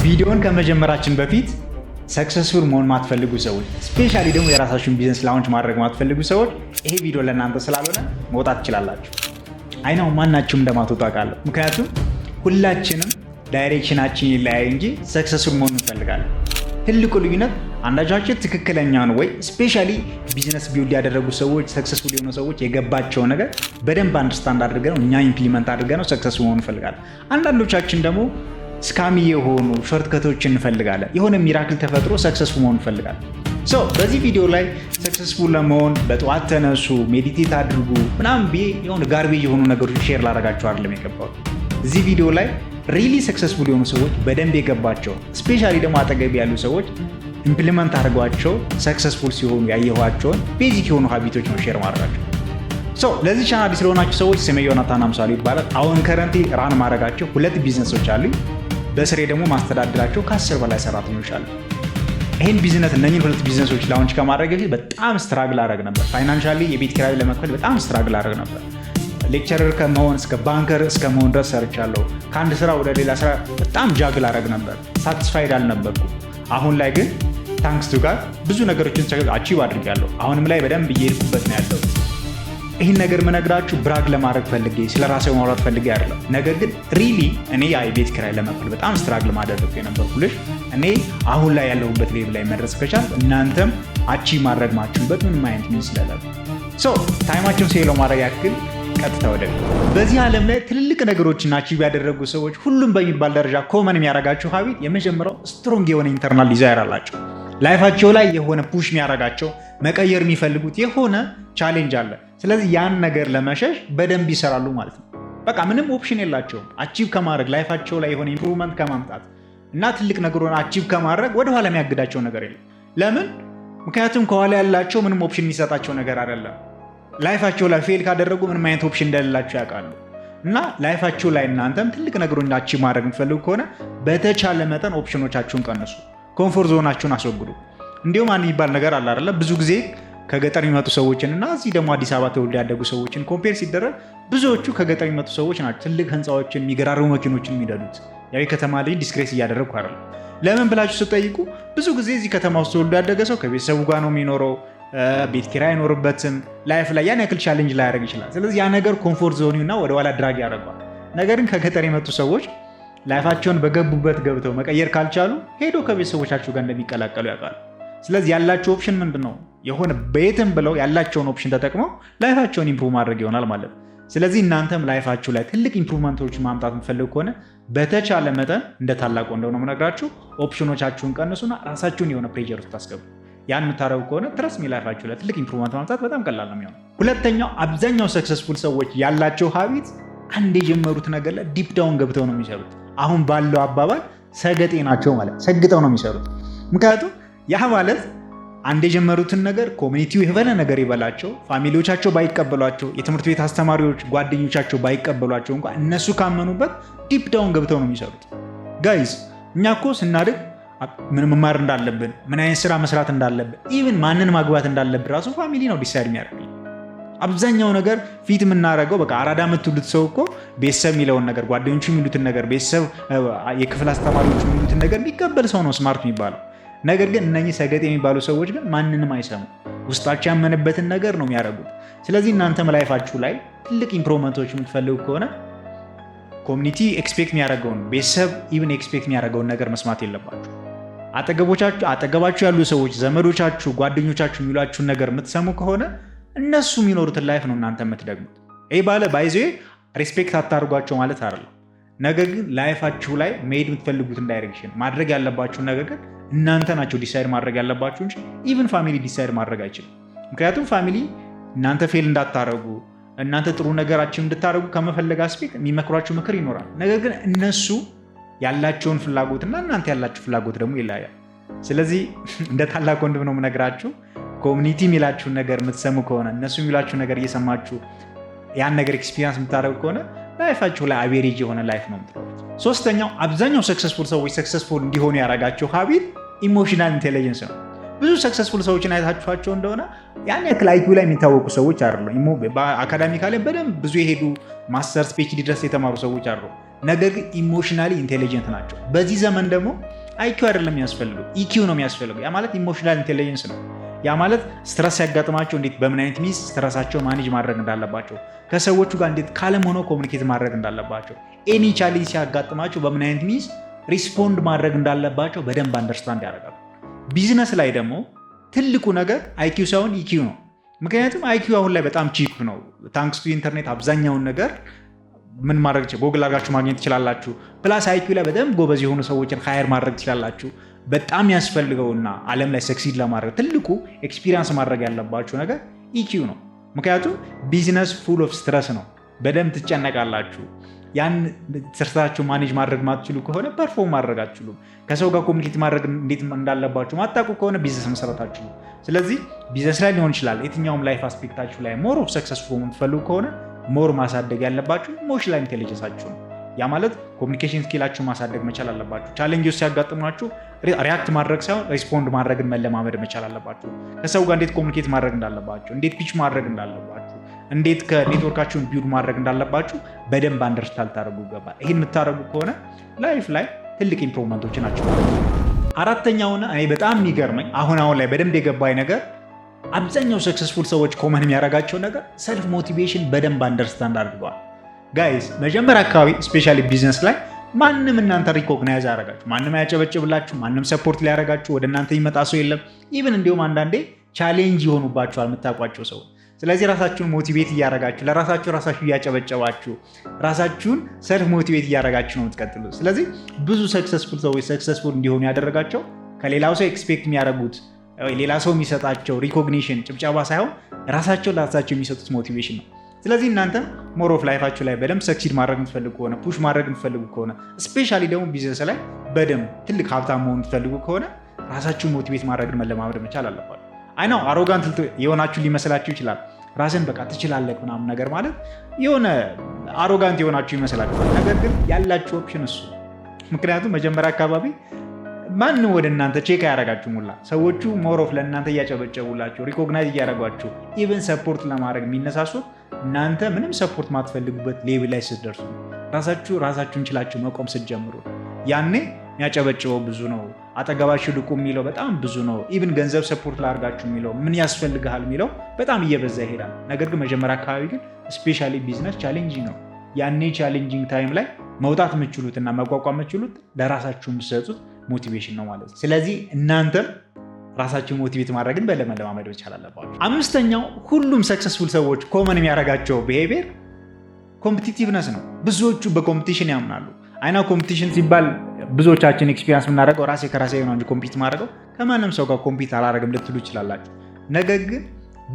ቪዲዮን ከመጀመራችን በፊት ሰክሰስፉል መሆን ማትፈልጉ ሰዎች ስፔሻሊ ደግሞ የራሳችሁን ቢዝነስ ላውንች ማድረግ ማትፈልጉ ሰዎች ይሄ ቪዲዮ ለእናንተ ስላልሆነ መውጣት ትችላላችሁ። አይናው ማናችሁም እንደማትወጡ አውቃለሁ። ምክንያቱም ሁላችንም ዳይሬክሽናችን ይለያይ እንጂ ሰክሰስፉል መሆን እንፈልጋለን። ትልቁ ልዩነት አንዳቻችን ትክክለኛ ነው ወይ ስፔሻሊ ቢዝነስ ቢውልድ ያደረጉ ሰዎች ሰክሰስፉል የሆኑ ሰዎች የገባቸው ነገር በደንብ አንደርስታንድ አድርገን እኛ ኢምፕሊመንት አድርገን ሰክሰስፉል መሆን እንፈልጋለን። አንዳንዶቻችን ደግሞ ስካሚ የሆኑ ሾርትከቶችን እንፈልጋለን። የሆነ ሚራክል ተፈጥሮ ሰክሰስፉል መሆን እንፈልጋለን። በዚህ ቪዲዮ ላይ ሰክሰስፉል ለመሆን በጠዋት ተነሱ፣ ሜዲቴት አድርጉ ምናምን ብዬ የሆነ ጋርቤጅ የሆኑ ነገሮች ሼር ላደርጋቸው አይደለም የገባሁት። እዚህ ቪዲዮ ላይ ሪሊ ሰክሰስፉል የሆኑ ሰዎች በደንብ የገባቸው ስፔሻሊ ደግሞ አጠገብ ያሉ ሰዎች ኢምፕሊመንት አድርጓቸው ሰክሰስፉል ሲሆኑ ያየኋቸውን ቤዚክ የሆኑ ሀቢቶች ነው ሼር ማድረጋቸው። ለዚህ ቻናል አዲስ ለሆናችሁ ሰዎች ስሜ ዮናታን አምሳሉ ይባላል። አሁን ከረንትሊ ራን ማድረጋቸው 2 ቢዝነሶች አሉኝ። በስሬ ደግሞ ማስተዳደራቸው ከ10 በላይ ሰራተኞች አሉ። ይህን ቢዝነስ እነኚህን 2 ቢዝነሶች ላውንች ከማድረግ በፊት በጣም ስትራግል አደረግ ነበር። ፋይናንሻሊ የቤት ኪራይ ለመክፈል በጣም ስትራግል አደረግ ነበር። ሌክቸረር ከመሆን እስከ ባንከር እስከ መሆን ድረስ ሰርቻለሁ። ከአንድ ስራ ወደ ሌላ ስራ በጣም ጃግል አደረግ ነበር። ሳቲስፋይድ አልነበርኩ። አሁን ላይ ግን ታንክስ ቱ ጋድ ብዙ ነገሮችን አቺቭ አድርጋለሁ። አሁንም ላይ በደንብ እየሄድኩበት ነው ያለው። ይህን ነገር መነግራችሁ ብራግ ለማድረግ ፈልጌ ስለ ራሴ ማውራት ፈልጌ አይደለም። ነገር ግን ሪሊ እኔ የቤት ኪራይ ለመክፈል በጣም ስትራግል ማድረግ የነበርኩልሽ እኔ አሁን ላይ ያለሁበት ሌቭል ላይ መድረስ ከቻል እናንተም አቺቭ ማድረግ ማችሁበት ምንም አይነት ሚንስ ስለሌለ ታይማችሁን ሴሎ ማድረግ ያክል ቀጥታ ወደ በዚህ ዓለም ላይ ትልልቅ ነገሮችን አቺቭ ያደረጉ ሰዎች ሁሉም በሚባል ደረጃ ኮመን የሚያደርጋቸው ሀቢት የመጀመሪያው ስትሮንግ የሆነ ኢንተርናል ዲዛይር አላቸው። ላይፋቸው ላይ የሆነ ፑሽ የሚያደርጋቸው መቀየር የሚፈልጉት የሆነ ቻሌንጅ አለ። ስለዚህ ያን ነገር ለመሸሽ በደንብ ይሰራሉ ማለት ነው። በቃ ምንም ኦፕሽን የላቸውም አቺቭ ከማድረግ ላይፋቸው ላይ የሆነ ኢምፕሩቭመንት ከማምጣት እና ትልቅ ነገሩን አቺቭ ከማድረግ ወደኋላ የሚያግዳቸው ነገር የለም። ለምን? ምክንያቱም ከኋላ ያላቸው ምንም ኦፕሽን የሚሰጣቸው ነገር አይደለም። ላይፋቸው ላይ ፌል ካደረጉ ምንም አይነት ኦፕሽን እንደሌላቸው ያውቃሉ። እና ላይፋቸው ላይ እናንተም ትልቅ ነገሩን አቺቭ ማድረግ የምትፈልጉ ከሆነ በተቻለ መጠን ኦፕሽኖቻችሁን ቀንሱ፣ ኮምፎርት ዞናችሁን አስወግዱ። እንዲሁም አንድ የሚባል ነገር አለ አይደለ? ብዙ ጊዜ ከገጠር የሚመጡ ሰዎችን እና እዚህ ደግሞ አዲስ አበባ ተወልደው ያደጉ ሰዎችን ኮምፔር ሲደረግ ብዙዎቹ ከገጠር የሚመጡ ሰዎች ናቸው ትልቅ ህንፃዎችን የሚገራርሙ መኪኖችን የሚነዱት። ያው የከተማ ልጅ ዲስክሬስ እያደረግኩ አይደለም። ለምን ብላችሁ ስጠይቁ ብዙ ጊዜ እዚህ ከተማ ውስጥ ተወልዶ ያደገ ሰው ከቤተሰቡ ጋር ነው የሚኖረው። ቤት ኪራይ አይኖርበትም። ላይፍ ላይ ያን ያክል ቻሌንጅ ላይ ያደርግ ይችላል። ስለዚህ ያ ነገር ኮምፎርት ዞኒውና ወደኋላ ድራግ ያደርገዋል። ነገር ግን ከገጠር የመጡ ሰዎች ላይፋቸውን በገቡበት ገብተው መቀየር ካልቻሉ ሄዶ ከቤተሰቦቻቸው ጋር እንደሚቀላቀሉ ያውቃሉ። ስለዚህ ያላቸው ኦፕሽን ምንድን ነው? የሆነ በየትም ብለው ያላቸውን ኦፕሽን ተጠቅመው ላይፋቸውን ኢምፕሩቭ ማድረግ ይሆናል ማለት ነው። ስለዚህ እናንተም ላይፋችሁ ላይ ትልቅ ኢምፕሩቭመንቶች ማምጣት የምትፈልጉ ከሆነ በተቻለ መጠን እንደ ታላቁ እንደሆነ የምነግራችሁ ኦፕሽኖቻችሁን ቀንሱና ራሳችሁን የሆነ ፕሬሸር ውስጥ ታስገቡ። ያን የምታደርጉ ከሆነ ትረስ ላይፋችሁ ላይ ትልቅ ኢምፕሩቭመንት ማምጣት በጣም ቀላል ነው የሚሆነው። ሁለተኛው አብዛኛው ሰክሰስፉል ሰዎች ያላቸው ሀቢት አንድ የጀመሩት ነገር ላይ ዲፕ ዳውን ገብተው ነው የሚሰሩት። አሁን ባለው አባባል ሰገጤ ናቸው ማለት ሰግጠው ነው የሚሰሩት። ምክንያቱም ያ ማለት አንድ የጀመሩትን ነገር ኮሚኒቲው የሆነ ነገር ይበላቸው፣ ፋሚሊዎቻቸው ባይቀበሏቸው፣ የትምህርት ቤት አስተማሪዎች ጓደኞቻቸው ባይቀበሏቸው እንኳን እነሱ ካመኑበት ዲፕ ዳውን ገብተው ነው የሚሰሩት። ጋይዝ እኛ እኮ ስናድግ ምን መማር እንዳለብን፣ ምን አይነት ስራ መስራት እንዳለብን፣ ኢቭን ማንን ማግባት እንዳለብን ራሱ ፋሚሊ ነው ዲሳይድ የሚያደርግ። አብዛኛው ነገር ፊት የምናደርገው በቃ አራዳ የምትሉት ሰው እኮ ቤተሰብ የሚለውን ነገር፣ ጓደኞቹ የሚሉትን ነገር፣ ቤተሰብ የክፍል አስተማሪዎች የሚሉትን ነገር የሚቀበል ሰው ነው ስማርት የሚባለው። ነገር ግን እነኚህ ሰገጥ የሚባሉ ሰዎች ግን ማንንም አይሰሙ፣ ውስጣቸው ያመነበትን ነገር ነው የሚያደርጉት። ስለዚህ እናንተም ላይፋችሁ ላይ ትልቅ ኢምፕሩቭመንቶች የምትፈልጉ ከሆነ ኮሚኒቲ ኤክስፔክት የሚያደርገውን፣ ቤተሰብ ኢቭን ኤክስፔክት የሚያደርገውን ነገር መስማት የለባችሁ። አጠገባችሁ ያሉ ሰዎች፣ ዘመዶቻችሁ፣ ጓደኞቻችሁ የሚሏችሁን ነገር የምትሰሙ ከሆነ እነሱ የሚኖሩትን ላይፍ ነው እናንተ የምትደግሙት። ይህ ባለ ባይዞ ሪስፔክት አታደርጓቸው ማለት አይደለም። ነገር ግን ላይፋችሁ ላይ መሄድ የምትፈልጉትን ዳይሬክሽን ማድረግ ያለባችሁን ነገር ግን እናንተ ናቸው ዲሳይድ ማድረግ ያለባችሁ እንጂ ኢቭን ፋሚሊ ዲሳይድ ማድረግ አይችልም። ምክንያቱም ፋሚሊ እናንተ ፌል እንዳታረጉ፣ እናንተ ጥሩ ነገራችን እንድታደርጉ ከመፈለግ አስፔክት የሚመክሯችሁ ምክር ይኖራል። ነገር ግን እነሱ ያላቸውን ፍላጎት እና እናንተ ያላችሁ ፍላጎት ደግሞ ይለያያል። ስለዚህ እንደ ታላቅ ወንድም ነው የምነግራችሁ፣ ኮሚኒቲ የሚላችሁን ነገር የምትሰሙ ከሆነ፣ እነሱ የሚላችሁ ነገር እየሰማችሁ ያን ነገር ኤክስፒሪየንስ የምታደርጉ ከሆነ ላይፋችሁ ላይ አቬሬጅ የሆነ ላይፍ ነው የምትኖሩት። ሶስተኛው አብዛኛው ሰክሰስፉል ሰዎች ሰክሰስፉል እንዲሆኑ ያደረጋቸው ሀቢት ኢሞሽናል ኢንቴሊጀንስ ነው። ብዙ ሰክሰስፉል ሰዎችን አይታችኋቸው እንደሆነ ያን ያክል አይኪው ላይ የሚታወቁ ሰዎች አይደሉም። አካዳሚካ ላይ በደንብ ብዙ የሄዱ ማስተርስ ፒኤችዲ ድረስ የተማሩ ሰዎች አይደሉም። ነገር ግን ኢሞሽናሊ ኢንቴሊጀንት ናቸው። በዚህ ዘመን ደግሞ አይኪው አይደለም የሚያስፈልገው ኢኪው ነው የሚያስፈልገው። ያ ማለት ኢሞሽናል ኢንቴሊጀንስ ነው። ያ ማለት ስትረስ ሲያጋጥማቸው እንዴት በምን አይነት ሚስ ስትረሳቸውን ማኔጅ ማድረግ እንዳለባቸው፣ ከሰዎቹ ጋር እንዴት ካለም ሆነው ኮሚኒኬት ማድረግ እንዳለባቸው፣ ኤኒ ቻሌንጅ ሲያጋጥማቸው በምን አይነት ሚስ ሪስፖንድ ማድረግ እንዳለባቸው በደንብ አንደርስታንድ ያደርጋሉ። ቢዝነስ ላይ ደግሞ ትልቁ ነገር አይኪው ሳይሆን ኢኪው ነው። ምክንያቱም አይኪው አሁን ላይ በጣም ቺፕ ነው። ታንክስ ቱ ኢንተርኔት አብዛኛውን ነገር ምን ማድረግ ጎግል አድርጋችሁ ማግኘት ትችላላችሁ። ፕላስ አይኪው ላይ በደንብ ጎበዝ የሆኑ ሰዎችን ሃየር ማድረግ ትችላላችሁ። በጣም ያስፈልገውና ዓለም ላይ ሰክሲድ ለማድረግ ትልቁ ኤክስፒሪየንስ ማድረግ ያለባችሁ ነገር ኢኪው ነው። ምክንያቱም ቢዝነስ ፉል ኦፍ ስትረስ ነው። በደንብ ትጨነቃላችሁ። ያን ስትረሳችሁ ማኔጅ ማድረግ ማትችሉ ከሆነ ፐርፎርም ማድረግ አትችሉም። ከሰው ጋር ኮሚኒኬት ማድረግ እንዴት እንዳለባችሁ ማታውቁ ከሆነ ቢዝነስ መሰረት አትችሉም። ስለዚህ ቢዝነስ ላይ ሊሆን ይችላል፣ የትኛውም ላይፍ አስፔክታችሁ ላይ ሞር ኦፍ ሰክሰስፉል የምትፈልጉ ከሆነ ሞር ማሳደግ ያለባችሁ ኢሞሽናል ኢንቴሊጀንሳችሁ ነው። ያ ማለት ኮሚኒኬሽን ስኪላችሁን ማሳደግ መቻል አለባችሁ። ቻሌንጆች ሲያጋጥሟችሁ ሪያክት ማድረግ ሳይሆን ሪስፖንድ ማድረግን መለማመድ መቻል አለባችሁ። ከሰው ጋር እንዴት ኮሚኒኬት ማድረግ እንዳለባችሁ፣ እንዴት ፒች ማድረግ እንዳለባችሁ፣ እንዴት ከኔትወርካችሁን ቢውድ ማድረግ እንዳለባችሁ በደንብ አንደርስታንድ ታደርጉ ይገባል። ይህን የምታደርጉ ከሆነ ላይፍ ላይ ትልቅ ኢምፕሩቭመንቶች ናቸው። አራተኛውና እኔ በጣም የሚገርመኝ አሁን ላይ በደንብ የገባኝ ነገር አብዛኛው ሰክሰስፉል ሰዎች ኮመን የሚያደርጋቸው ነገር ሰልፍ ሞቲቬሽን በደንብ አንደርስታንድ አድርገዋል። ጋይስ መጀመሪያ አካባቢ ስፔሻሊ ቢዝነስ ላይ ማንም እናንተ ሪኮግናይዝ ያደረጋችሁ፣ ማንም ያጨበጭብላችሁ፣ ማንም ሰፖርት ሊያደረጋችሁ ወደ እናንተ የሚመጣ ሰው የለም። ኢቭን እንዲሁም አንዳንዴ ቻሌንጅ ይሆኑባችኋል የምታውቋቸው ሰው። ስለዚህ ራሳችሁን ሞቲቬት እያደረጋችሁ ለራሳችሁ እያጨበጨባችሁ ራሳችሁን ሰልፍ ሞቲቬት እያደረጋችሁ ነው የምትቀጥሉ። ስለዚህ ብዙ ሰክሰስፉል ሰዎች ሰክሰስፉል እንዲሆኑ ያደረጋቸው ከሌላው ሰው ኤክስፔክት የሚያደርጉት ሌላ ሰው የሚሰጣቸው ሪኮግኒሽን ጭብጨባ ሳይሆን ራሳቸው ለራሳቸው የሚሰጡት ሞቲቬሽን ነው። ስለዚህ እናንተም ሞር ኦፍ ላይፋችሁ ላይ በደንብ ሰክሲድ ማድረግ የምትፈልጉ ከሆነ ፑሽ ማድረግ የምትፈልጉ ከሆነ ስፔሻሊ ደግሞ ቢዝነስ ላይ በደንብ ትልቅ ሀብታም መሆን የምትፈልጉ ከሆነ ራሳችሁን ሞቲቬት ማድረግን መለማመድ መቻል አለባችሁ። አይ ነው አሮጋንት የሆናችሁ ሊመስላችሁ ይችላል። ራስን በቃ ትችላለህ ምናምን ነገር ማለት የሆነ አሮጋንት የሆናችሁ ይመስላችኋል። ነገር ግን ያላችሁ ኦፕሽን እሱ። ምክንያቱም መጀመሪያ አካባቢ ማንም ወደ እናንተ ቼክ አያደርጋችሁ ሙላ ሰዎቹ ሞር ኦፍ ለእናንተ እያጨበጨቡላችሁ ሪኮግናይዝ እያደረጓችሁ ኢቨን ሰፖርት ለማድረግ የሚነሳሱት እናንተ ምንም ሰፖርት ማትፈልጉበት ሌቭል ላይ ስትደርሱ ራሳችሁን ችላችሁ መቆም ስትጀምሩ ያኔ የሚያጨበጭበው ብዙ ነው። አጠገባችሁ ልቁ የሚለው በጣም ብዙ ነው። ኢቭን ገንዘብ ሰፖርት ላድርጋችሁ የሚለው ምን ያስፈልግሃል የሚለው በጣም እየበዛ ይሄዳል። ነገር ግን መጀመሪያ አካባቢ ግን ስፔሻሊ ቢዝነስ ቻሌንጂንግ ነው። ያኔ ቻሌንጂንግ ታይም ላይ መውጣት የምችሉትና መቋቋም የምችሉት ለራሳችሁ የምትሰጡት ሞቲቬሽን ነው ማለት ነው። ስለዚህ እናንተም ራሳችሁ ሞቲቬት ማድረግን በለመለማመድ መቻል አለባችሁ። አምስተኛው ሁሉም ሰክሰስፉል ሰዎች ኮመን የሚያደርጋቸው ቢሄቪየር ኮምፒቲቲቭነስ ነው። ብዙዎቹ በኮምፒቲሽን ያምናሉ። አይና ኮምፒቲሽን ሲባል ብዙዎቻችን ኤክስፒሪንስ የምናደርገው ራሴ ከራሴ ነው እንጂ ኮምፒት ማድረገው ከማንም ሰው ጋር ኮምፒት አላደርግም ልትሉ ይችላላችሁ። ነገር ግን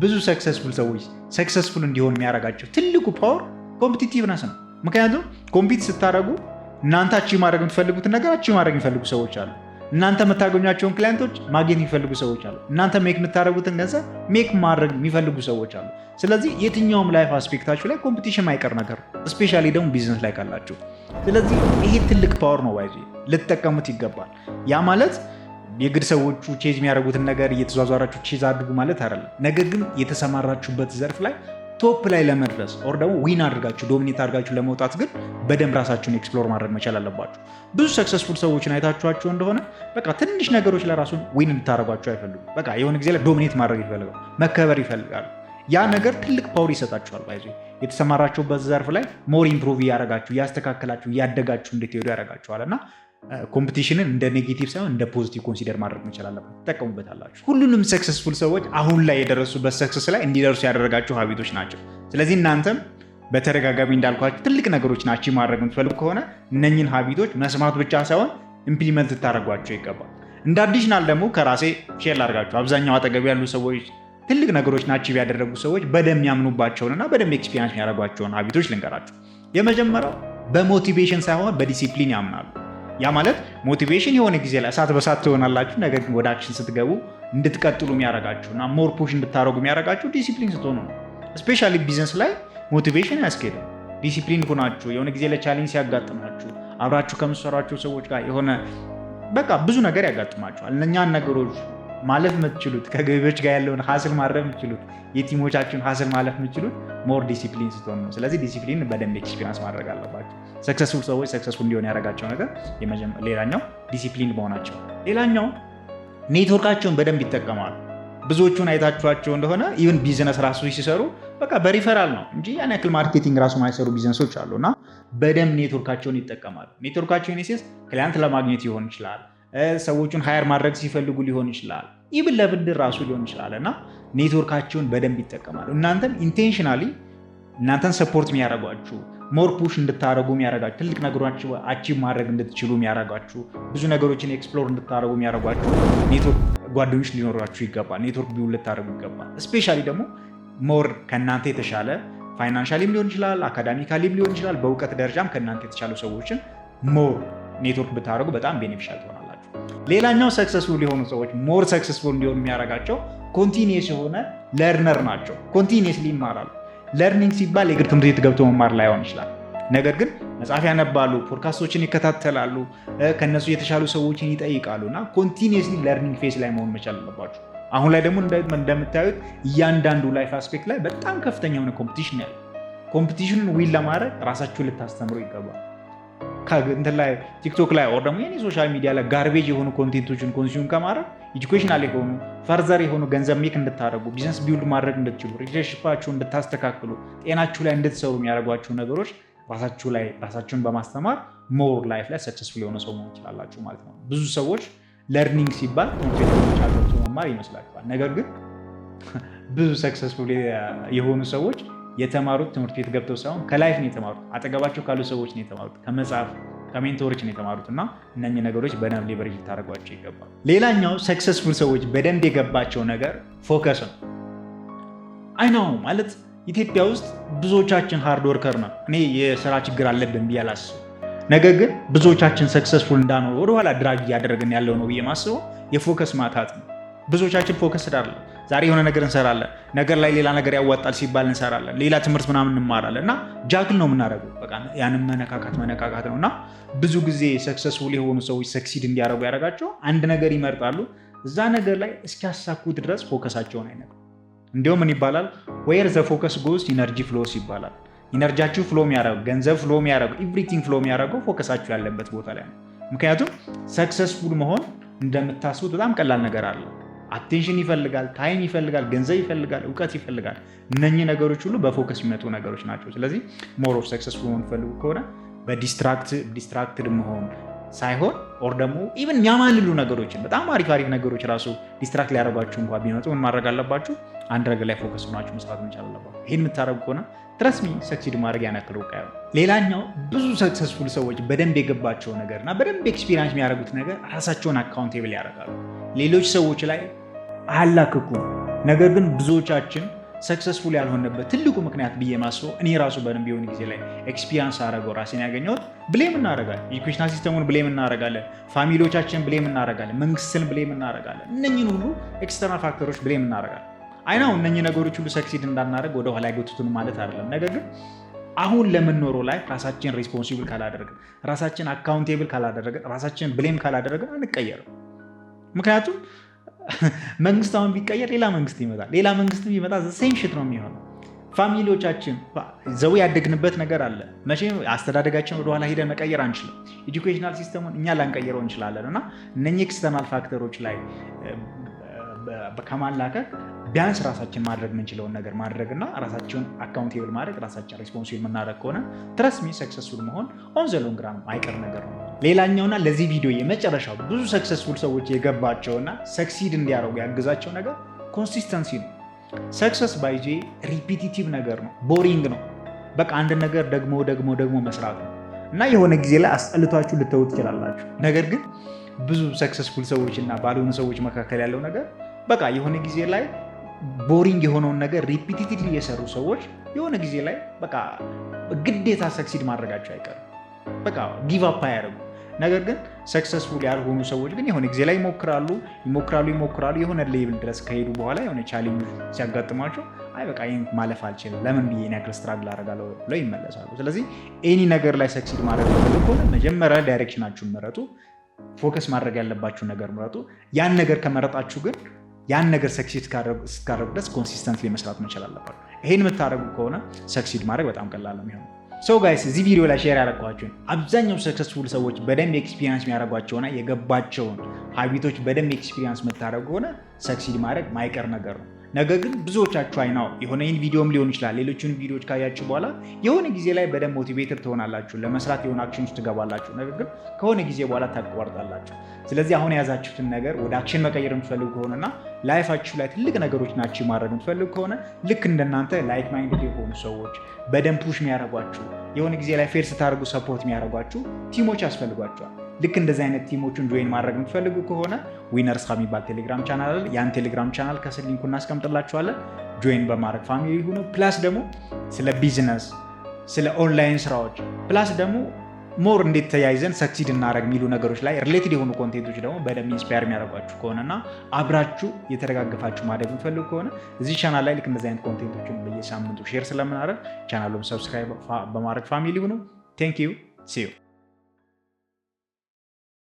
ብዙ ሰክሰስፉል ሰዎች ሰክሰስፉል እንዲሆን የሚያደርጋቸው ትልቁ ፓወር ኮምፒቲቲቭነስ ነው። ምክንያቱም ኮምፒት ስታደርጉ እናንተ አቺቭ ማድረግ የምትፈልጉትን ነገር አቺቭ ማድረግ የሚፈልጉ ሰዎች አሉ። እናንተ የምታገኟቸውን ክላይንቶች ማግኘት የሚፈልጉ ሰዎች አሉ። እናንተ ሜክ የምታደርጉትን ገንዘብ ሜክ ማድረግ የሚፈልጉ ሰዎች አሉ። ስለዚህ የትኛውም ላይፍ አስፔክታችሁ ላይ ኮምፒቲሽን ማይቀር ነገር ነው፣ ስፔሻሊ ደግሞ ቢዝነስ ላይ ካላችሁ። ስለዚህ ይሄ ትልቅ ፓወር ነው፣ ባይዚ ልትጠቀሙት ይገባል። ያ ማለት የግድ ሰዎቹ ቼዝ የሚያደርጉትን ነገር እየተዟዟራችሁ ቼዝ አድርጉ ማለት አይደለም። ነገር ግን የተሰማራችሁበት ዘርፍ ላይ ቶፕ ላይ ለመድረስ ኦር ደግሞ ዊን አድርጋችሁ ዶሚኔት አድርጋችሁ ለመውጣት ግን በደንብ ራሳችሁን ኤክስፕሎር ማድረግ መቻል አለባችሁ። ብዙ ሰክሰስፉል ሰዎችን አይታችኋቸው እንደሆነ በቃ ትንሽ ነገሮች ላይ ራሱን ዊን እንድታደርጓቸው አይፈልጉም። በቃ የሆነ ጊዜ ላይ ዶሚኔት ማድረግ ይፈልጋሉ፣ መከበር ይፈልጋሉ። ያ ነገር ትልቅ ፓወር ይሰጣችኋል። ባይዞ የተሰማራችሁበት ዘርፍ ላይ ሞር ኢምፕሩቭ እያደረጋችሁ እያስተካከላችሁ እያደጋችሁ እንድትሄዱ ያደርጋችኋል እና ኮምፒቲሽንን እንደ ኔጌቲቭ ሳይሆን እንደ ፖዚቲቭ ኮንሲደር ማድረግ መቻል አለበት። ትጠቀሙበታላችሁ። ሁሉንም ሰክሰስፉል ሰዎች አሁን ላይ የደረሱበት ሰክሰስ ላይ እንዲደርሱ ያደረጋቸው ሀቢቶች ናቸው። ስለዚህ እናንተም በተደጋጋሚ እንዳልኳችሁ ትልቅ ነገሮችን አቺቭ ማድረግ የምትፈልጉ ከሆነ እነኝን ሀቢቶች መስማት ብቻ ሳይሆን ኢምፕሊመንት ልታደርጓቸው ይገባል። እንደ አዲሽናል ደግሞ ከራሴ ሼር ላድርጋችሁ። አብዛኛው አጠገብ ያሉ ሰዎች ትልቅ ነገሮችን አቺቭ ያደረጉ ሰዎች በደንብ ያምኑባቸውንና በደንብ ኤክስፒሪንስ የሚያደርጓቸውን ሀቢቶች ልንገራችሁ። የመጀመሪያው በሞቲቬሽን ሳይሆን በዲሲፕሊን ያምናሉ። ያ ማለት ሞቲቬሽን የሆነ ጊዜ ላይ እሳት በሳት ትሆናላችሁ። ነገር ግን ወደ አክሽን ስትገቡ እንድትቀጥሉ የሚያደርጋችሁ እና ሞር ፑሽ እንድታደርጉ የሚያደርጋችሁ ዲሲፕሊን ስትሆኑ ነው። ስፔሻሊ ቢዝነስ ላይ ሞቲቬሽን አያስኬድም። ዲሲፕሊን ሆናችሁ የሆነ ጊዜ ላይ ቻሌንጅ ሲያጋጥማችሁ አብራችሁ ከምትሰሯቸው ሰዎች ጋር የሆነ በቃ ብዙ ነገር ያጋጥማችኋል። እነኛን ነገሮች ማለፍ የምትችሉት ከገቢዎች ጋር ያለውን ሀስል ማድረግ የምትችሉት የቲሞቻችሁን ሀስል ማለፍ የምትችሉት ሞር ዲሲፕሊን ስትሆኑ ነው። ስለዚህ ዲሲፕሊን በደንብ ኤክስፒሪንስ ማድረግ አለባችሁ። ሰክሰስፉል ሰዎች ሰክሰስፉል እንዲሆን ያደረጋቸው ነገር ሌላኛው ዲሲፕሊን መሆናቸው። ሌላኛው ኔትወርካቸውን በደንብ ይጠቀማሉ። ብዙዎቹን አይታችኋቸው እንደሆነ ኢቨን ቢዝነስ ራሱ ሲሰሩ በቃ በሪፈራል ነው እንጂ ያን ያክል ማርኬቲንግ ራሱ ማይሰሩ ቢዝነሶች አሉ እና በደንብ ኔትወርካቸውን ይጠቀማሉ። ኔትወርካቸውን ሴስ ክላይንት ለማግኘት ሊሆን ይችላል፣ ሰዎቹን ሃየር ማድረግ ሲፈልጉ ሊሆን ይችላል፣ ኢቭን ለብድር ራሱ ሊሆን ይችላል እና ኔትወርካቸውን በደንብ ይጠቀማሉ። እናንተም ኢንቴንሽናሊ እናንተን ሰፖርት የሚያደርጓችሁ ሞር ፑሽ እንድታደረጉ የሚያደርጋችሁ ትልቅ ነገሮች አቺቭ ማድረግ እንድትችሉ የሚያደርጋችሁ ብዙ ነገሮችን ኤክስፕሎር እንድታደረጉ የሚያደርጓችሁ ኔትወርክ ጓደኞች ሊኖራችሁ ይገባል። ኔትወርክ ቢውል ልታደረጉ ይገባል። ስፔሻሊ ደግሞ ሞር ከእናንተ የተሻለ ፋይናንሻሊም ሊሆን ይችላል፣ አካዳሚካሊም ሊሆን ይችላል፣ በእውቀት ደረጃም ከእናንተ የተሻሉ ሰዎችን ሞር ኔትወርክ ብታደረጉ በጣም ቤኔፊሻል ትሆናላችሁ። ሌላኛው ሰክሰስፉል የሆኑ ሰዎች ሞር ሰክሰስፉል እንዲሆኑ የሚያደርጋቸው ኮንቲኒየስ የሆነ ለርነር ናቸው። ኮንቲኒየስሊ ይማራሉ። ለርኒንግ ሲባል የግድ ትምህርት ቤት ገብቶ መማር ላይሆን ይችላል። ነገር ግን መጽሐፍ ያነባሉ፣ ፖድካስቶችን ይከታተላሉ፣ ከነሱ የተሻሉ ሰዎችን ይጠይቃሉ እና ኮንቲኒየስሊ ለርኒንግ ፌስ ላይ መሆን መቻል አለባቸው። አሁን ላይ ደግሞ እንደምታዩት እያንዳንዱ ላይፍ አስፔክት ላይ በጣም ከፍተኛ የሆነ ኮምፒቲሽን ያለ ኮምፒቲሽኑን ዊል ለማድረግ ራሳችሁን ልታስተምሩ ይገባል። እንትን ላይ ቲክቶክ ላይ ወር ደግሞ የኔ ሶሻል ሚዲያ ላይ ጋርቤጅ የሆኑ ኮንቴንቶችን ኮንሱም ከማድረግ ኤጁኬሽናል የሆኑ ፈርዘር የሆኑ ገንዘብ ሜክ እንድታደርጉ ቢዝነስ ቢውልድ ማድረግ እንድትችሉ ሪሌሽንሺፓችሁን እንድታስተካክሉ ጤናችሁ ላይ እንድትሰሩ የሚያደርጓችሁ ነገሮች ራሳችሁን በማስተማር ሞር ላይፍ ላይ ሰክሰስፉል የሆነ ሰው መሆን ይችላላችሁ ማለት ነው። ብዙ ሰዎች ለርኒንግ ሲባል ትምህርት ቤቶች መማር ይመስላችኋል። ነገር ግን ብዙ ሰክሰስፉል የሆኑ ሰዎች የተማሩት ትምህርት ቤት ገብተው ሳይሆን ከላይፍ ነው የተማሩት። አጠገባቸው ካሉ ሰዎች ነው የተማሩት፣ ከመጽሐፍ ከሜንቶሮች ነው የተማሩት እና እነኚህ ነገሮች በደንብ ሌቨሬጅ ልታደርጓቸው ይገባል። ሌላኛው ሰክሰስፉል ሰዎች በደንብ የገባቸው ነገር ፎከስ ነው። አይናው ማለት ኢትዮጵያ ውስጥ ብዙዎቻችን ሃርድ ወርከር ነው። እኔ የስራ ችግር አለብን ብዬ አላስብም። ነገር ግን ብዙዎቻችን ሰክሰስፉል እንዳንሆን ወደኋላ ድራግ እያደረግን ያለው ነው ብዬ ማስበው የፎከስ ማጣት ነው። ብዙዎቻችን ፎከስ ዳለ ዛሬ የሆነ ነገር እንሰራለን፣ ነገር ላይ ሌላ ነገር ያዋጣል ሲባል እንሰራለን፣ ሌላ ትምህርት ምናምን እንማራለን እና ጃግል ነው የምናደርገው። በቃ ያንን መነካካት ነው እና ብዙ ጊዜ ሰክሰስፉል የሆኑ ሰዎች ሰክሲድ እንዲያደርጉ ያደርጋቸው አንድ ነገር ይመርጣሉ። እዛ ነገር ላይ እስኪያሳኩት ድረስ ፎከሳቸውን አይነቁም። እንዲሁም ምን ይባላል? ዌር ዘ ፎከስ ጎስ ኢነርጂ ፍሎስ ይባላል። ኢነርጂያችሁ ፍሎ የሚያደርገው ገንዘብ ፍሎ የሚያደርገው ኤቭሪቲንግ ፍሎ የሚያደርገው ፎከሳችሁ ያለበት ቦታ ላይ ነው። ምክንያቱም ሰክሰስፉል መሆን እንደምታስቡት በጣም ቀላል ነገር አለ። አቴንሽን ይፈልጋል፣ ታይም ይፈልጋል፣ ገንዘብ ይፈልጋል፣ እውቀት ይፈልጋል። እነኚህ ነገሮች ሁሉ በፎከስ የሚመጡ ነገሮች ናቸው። ስለዚህ ሞር ኦፍ ሰክሰስፉል መሆን ፈልጉ ከሆነ በዲስትራክትድ መሆን ሳይሆን ኦር ደግሞ ኢቨን የሚያማልሉ ነገሮችን በጣም አሪፍ ነገሮች ራሱ ዲስትራክት ሊያደርጓችሁ እንኳን ቢመጡ ምን ማድረግ አለባችሁ? አንድ ነገር ላይ ፎከስ ሆናችሁ መስራት መቻል አለባችሁ። ይህን የምታደርጉ ከሆነ ትረስት ሚ ሰክሲድ ማድረግ ያናክል ሩቅ አይሆንም። ሌላኛው ብዙ ሰክሰስፉል ሰዎች በደንብ የገባቸው ነገር እና በደንብ ኤክስፒሪንስ የሚያደርጉት ነገር ራሳቸውን አካውንቴብል ያደርጋሉ። ሌሎች ሰዎች ላይ አላክኩም። ነገር ግን ብዙዎቻችን ሰክሰስፉል ያልሆነበት ትልቁ ምክንያት ብዬ ማስበው እኔ ራሱ በደንብ የሆነ ጊዜ ላይ ኤክስፒሪንስ አደረገው ራሴን ያገኘሁት ብሌም እናደርጋለን። ኤጁኬሽናል ሲስተሙን ብሌም እናደርጋለን፣ ፋሚሊዎቻችን ብሌም እናደርጋለን፣ መንግስትን ብሌም እናደርጋለን። እነኝን ሁሉ ኤክስተርናል ፋክተሮች ብሌም እናደርጋለን። አይናው እነኚህ ነገሮች ሁሉ ሰክሲድ እንዳናደርግ ወደ ኋላ ያገቱትን ማለት አይደለም። ነገር ግን አሁን ለምንኖረው ላይ ራሳችን ሪስፖንሲብል ካላደረግን፣ ራሳችን አካውንቴብል ካላደረግን፣ ራሳችን ብሌም ካላደረግን አንቀየርም። ምክንያቱም መንግስት አሁን ቢቀየር ሌላ መንግስት ይመጣል፣ ሌላ መንግስት ቢመጣ ሴም ሽት ነው የሚሆነው። ፋሚሊዎቻችን ዘው ያደግንበት ነገር አለ። መቼም አስተዳደጋችን ወደኋላ ሄደን መቀየር አንችልም። ኤጁኬሽናል ሲስተሙን እኛ ላንቀይረው እንችላለን እና እነኚህ ኤክስተርናል ፋክተሮች ላይ ከማላከክ ቢያንስ ራሳችን ማድረግ የምንችለውን ነገር ማድረግ እና ራሳቸውን አካውንቴብል ማድረግ ራሳችን ሪስፖንሲብል የምናደርግ ከሆነ ትረስት ሚ ሰክሰስፉል መሆን ኦን ዘ ሎንግ ራን አይቀር ነገር ነው። ሌላኛውና ለዚህ ቪዲዮ የመጨረሻው ብዙ ሰክሰስፉል ሰዎች የገባቸውና ሰክሲድ እንዲያደርጉ ያግዛቸው ነገር ኮንሲስተንሲ ነው። ሰክሰስ ባይዜ ሪፒቲቲቭ ነገር ነው፣ ቦሪንግ ነው። በቃ አንድ ነገር ደግሞ መስራት ነው እና የሆነ ጊዜ ላይ አስጠልቷችሁ ልተው ትችላላችሁ። ነገር ግን ብዙ ሰክሰስፉል ሰዎች እና ባልሆኑ ሰዎች መካከል ያለው ነገር በቃ የሆነ ጊዜ ላይ ቦሪንግ የሆነውን ነገር ሪፒቲቲቭሊ የሰሩ ሰዎች የሆነ ጊዜ ላይ በቃ ግዴታ ሰክሲድ ማድረጋቸው አይቀርም። በቃ ጊቭ አፕ አያደርጉ። ነገር ግን ሰክሰስፉል ያልሆኑ ሰዎች ግን የሆነ ጊዜ ላይ ይሞክራሉ። የሆነ ሌቭል ድረስ ከሄዱ በኋላ የሆነ ቻሌንጅ ሲያጋጥማቸው አይ በቃ ይህን ማለፍ አልችልም፣ ለምን ብዬ ያክል ስትራግል አደርጋለሁ ብለው ይመለሳሉ። ስለዚህ ኤኒ ነገር ላይ ሰክሲድ ማድረግ ከሆነ መጀመሪያ ዳይሬክሽናችሁን ምረጡ። ፎከስ ማድረግ ያለባችሁን ነገር ምረጡ። ያን ነገር ከመረጣችሁ ግን ያን ነገር ሰክሲድ እስካደረጉ ድረስ ኮንሲስተንትሊ መስራት መቻል አለባችሁ። ይሄን የምታደርጉ ከሆነ ሰክሲድ ማድረግ በጣም ቀላል ነው የሚሆነው። ሶ ጋይስ እዚህ ቪዲዮ ላይ ሼር ያደረኳችሁን አብዛኛው ሰክሰስፉል ሰዎች በደንብ ኤክስፒሪየንስ የሚያደርጓቸውና የገባቸውን ሀቢቶች በደንብ ኤክስፒሪየንስ የምታደርጉ ሆነ ሰክሲድ ማድረግ ማይቀር ነገር ነው። ነገር ግን ብዙዎቻችሁ አይናው የሆነ ይህን ቪዲዮም ሊሆን ይችላል ሌሎችን ቪዲዮዎች ካያችሁ በኋላ የሆነ ጊዜ ላይ በደንብ ሞቲቬትድ ትሆናላችሁ፣ ለመስራት የሆነ አክሽን ውስጥ ትገባላችሁ። ነገር ግን ከሆነ ጊዜ በኋላ ታቋርጣላችሁ። ስለዚህ አሁን የያዛችሁትን ነገር ወደ አክሽን መቀየር የምትፈልጉ ከሆነና ላይፋችሁ ላይ ትልቅ ነገሮች ናችሁ ማድረግ የምትፈልጉ ከሆነ ልክ እንደናንተ ላይክ ማይንድድ የሆኑ ሰዎች በደንብ ፑሽ የሚያደርጓችሁ የሆነ ጊዜ ላይ ፌር ስታደርጉ ሰፖርት የሚያደርጓችሁ ቲሞች ያስፈልጓቸዋል። ልክ እንደዚህ አይነት ቲሞችን ጆይን ማድረግ የምትፈልጉ ከሆነ ዊነርስ የሚባል ቴሌግራም ቻናል አለ። ያን ቴሌግራም ቻናል ከስር ሊንኩን እናስቀምጥላችኋለን። ጆይን በማድረግ ፋሚሊ ይሁኑ። ፕላስ ደግሞ ስለ ቢዝነስ፣ ስለ ኦንላይን ስራዎች ፕላስ ደግሞ ሞር እንዴት ተያይዘን ሰክሲድ እናደረግ የሚሉ ነገሮች ላይ ሪሌትድ የሆኑ ኮንቴንቶች ደግሞ በደንብ ኢንስፓየር የሚያደርጓችሁ ከሆነና አብራችሁ የተደጋገፋችሁ ማድረግ የምትፈልጉ ከሆነ እዚህ ቻናል ላይ ልክ እንደዚህ አይነት ኮንቴንቶችን በየሳምንቱ ሼር ስለምናደርግ ቻናሉን ሰብስክራይብ በማድረግ ፋሚሊ ይሁኑ። ቴንክ ዩ ሲ ዩ